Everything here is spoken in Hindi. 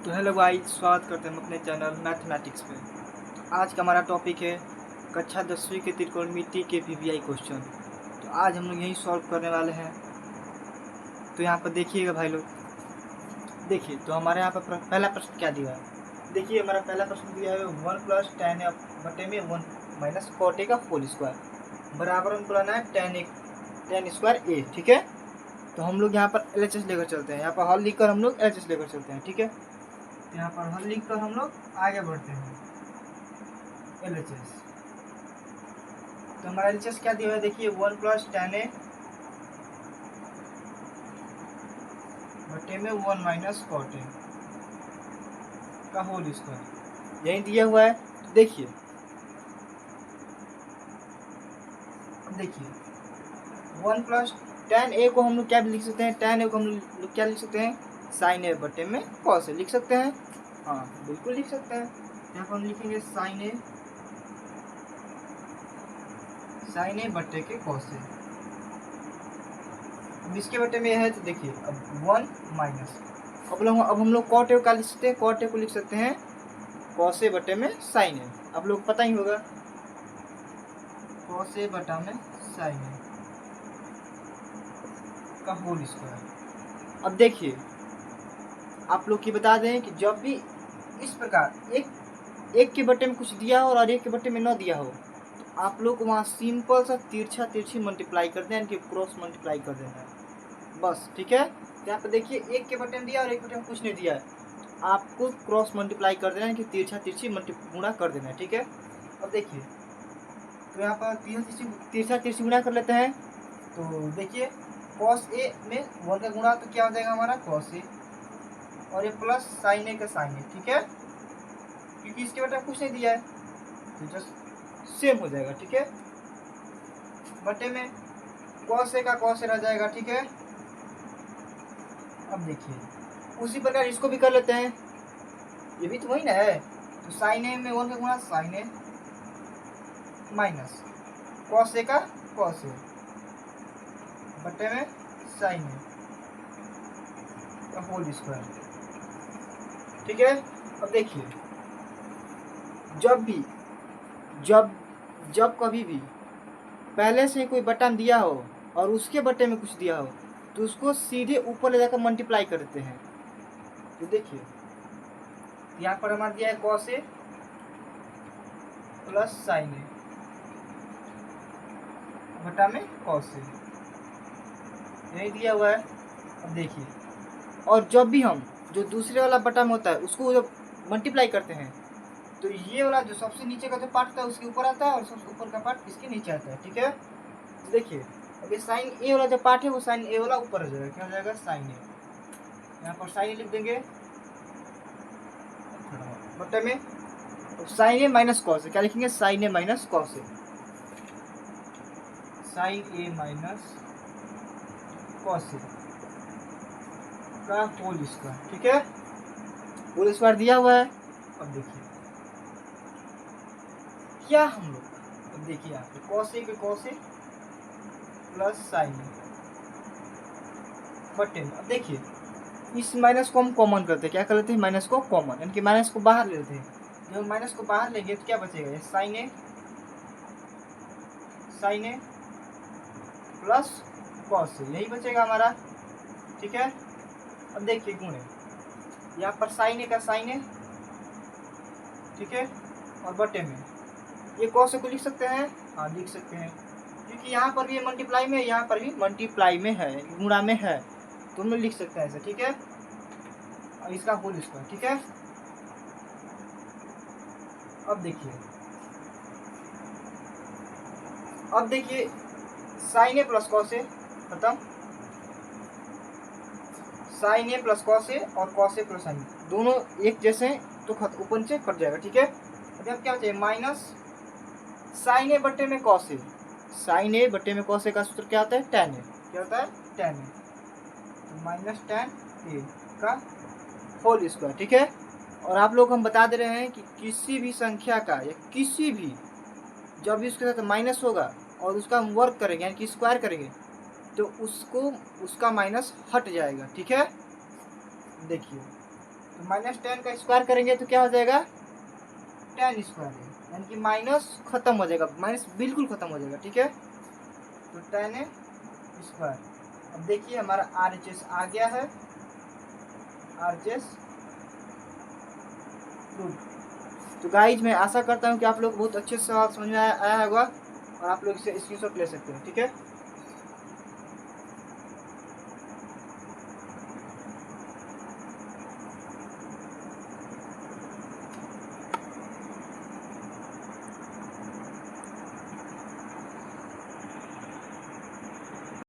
तो हेलो गाइस, स्वागत करते हैं हम अपने चैनल मैथमेटिक्स पे। तो आज का हमारा टॉपिक है कक्षा 10वीं के त्रिकोणमिति के पीवीआई क्वेश्चन। तो आज हम लोग यही सॉल्व करने वाले हैं। तो यहाँ पर देखिएगा भाई लोग, देखिए तो हमारे यहाँ पर पहला प्रश्न क्या दिया है। देखिए हमारा पहला प्रश्न दिया है 1 + tan बटे में 1 - cot a का होल स्क्वायर बराबर हम बोला है tan स्क्वायर a। ठीक है, तो हम लोग यहाँ पर LHS लेकर चलते हैं। यहाँ पर हल लिखकर हम लोग LHS लेकर चलते हैं। ठीक है, यहाँ पर हल लिख कर हम लोग आगे बढ़ते हैं। LHS, तो हमारा LHS क्या दिया है, देखिए 1 + tan a बटे में 1 - cot a का होल स्क्वायर यही दिया हुआ है। तो देखिए, अब देखिए 1 + tan a को हम लोग क्या भी लिख सकते हैं, tan a को हम लोग क्या लिख सकते हैं, sin a बटे में cos a लिख सकते हैं। हाँ बिल्कुल लिख सकते हैं। यहाँ पर हम लिखेंगे sin a बटे के cos a। अब इसके बटे में है तो देखिए अब 1 माइनस, अब हम लोग cot a का लिख सकते हैं, cot a को लिख सकते हैं cos a बटे में sin a। अब लोग पता ही होगा cos a बटा में sin a का होल स्क्वायर। अब देखिए आप लोग की बता दें कि जब भी इस प्रकार एक के बटे में कुछ दिया हो और एक के बटे में न दिया हो, तो आप लोग को वहाँ सिंपल सा तिरछी मल्टीप्लाई कर दें, यानी क्रॉस मल्टीप्लाई कर देना है बस। ठीक है, यहाँ पे देखिए एक के बटे में दिया और एक बटे में कुछ नहीं दिया है, तो आपको क्रॉस मल्टीप्लाई कर देना है कि तिरछी गुणा कर देना है। ठीक है, अब देखिए तो यहाँ पर तिरछी गुणा कर लेते हैं। तो देखिए cos a में 1 का गुणा तो क्या हो जाएगा हमारा cos a, और ये प्लस sin a का sin a। ठीक है, क्योंकि इसके बटे कुछ नहीं दिया है तो जस्ट सेम हो जाएगा। ठीक है, बटे में cos a का cos a रह जाएगा। ठीक है, अब देखिए उसी प्रकार इसको भी कर लेते हैं, ये भी तो वही ना है। तो sin a में 1 का गुणा sin a minus cos a का cos a बटे में sin a का होल स्क्वायर। ठीक है, अब देखिए जब कभी भी पहले से कोई बटन दिया हो और उसके बटे में कुछ दिया हो, तो उसको सीधे ऊपर ले जाकर मल्टीप्लाई कर देते हैं। तो देखिए यहाँ पर हमारा दिया है cos a plus sin a बटा में cos a, यही दिया हुआ है। अब देखिए, और जब भी हम जो दूसरे वाला बटन होता है उसको जब मल्टीप्लाई करते हैं, तो ये वाला जो सबसे नीचे का जो पार्ट था उसके ऊपर आता है और सबसे ऊपर का पार्ट इसके नीचे आता है। ठीक है, तो देखिए अब ये साइन ए वाला जो पार्ट है वो साइन ए वाला ऊपर हो जाएगा, क्या हो जाएगा साइन ए। यहाँ पर साइन ए लिख देंगे बटे में sign A minus cos A, क्या लिखेंगे sign A minus cos A, sign A minus cos A का होल स्क्वायर। ठीक है, होल स्क्वायर दिया हुआ है। अब देखिए क्या हम लोग, अब देखिए यहाँ पे कॉस ए के कॉस ए प्लस साइन ए बटे में, अब देखिए इस माइनस को हम कॉमन करते हैं, क्या कर लेते हैं माइनस को कॉमन, यानी कि माइनस को बाहर ले लेते हैं। जब माइनस को बाहर लेंगे तो क्या बचेगा, sign A plus cos A, यही बचेगा हमारा। ठीक है, अब देखिए गुणे यहाँ पर साइन ए का साइन ए, ठीक है, और बटे में ये कॉस ए को लिख सकते हैं, हाँ लिख सकते हैं, क्योंकि यहाँ पर भी मल्टीप्लाई में, यहाँ पर भी मल्टीप्लाई में है, गुणा में है, तो हम लोग लिख सकते हैं ऐसे। ठीक है, और इसका होल स्क्वायर। ठीक है, अब देखिए sign A plus cos A खत्म, sign A plus cos A और कॉस ए प्लस साइन दोनों एक जैसे हैं तो ऊपर से कट जाएगा। ठीक है, अब क्या चाहिए माइनस साइन ए बटे में कॉस ए, साइन ए बटे में कॉस ए का सूत्र क्या होता है tan ए, क्या होता है tan ए, तो माइनस tan ए का होल स्क्वायर। ठीक है, और आप लोग हम बता दे रहे हैं कि किसी भी संख्या का या किसी भी जब भी उसके साथ माइनस होगा और उसका हम वर्क करेंगे यानी कि स्क्वायर करेंगे, तो उसका माइनस हट जाएगा। ठीक है, देखिए तो -10 का स्क्वायर करेंगे तो क्या हो जाएगा 10 स्क्वायर, यानी कि माइनस खत्म हो जाएगा, माइनस बिल्कुल खत्म हो जाएगा। ठीक है, तो 10 स्क्वायर। अब देखिए हमारा RHS आ गया है, RHS प्रूफ। तो गाइज मैं आशा करता हूँ कि आप लोग बहुत अच्छे से समझ में आया होगा और आप लोग इसे स्क्रीनशॉट ले सकते हैं। ठीक है।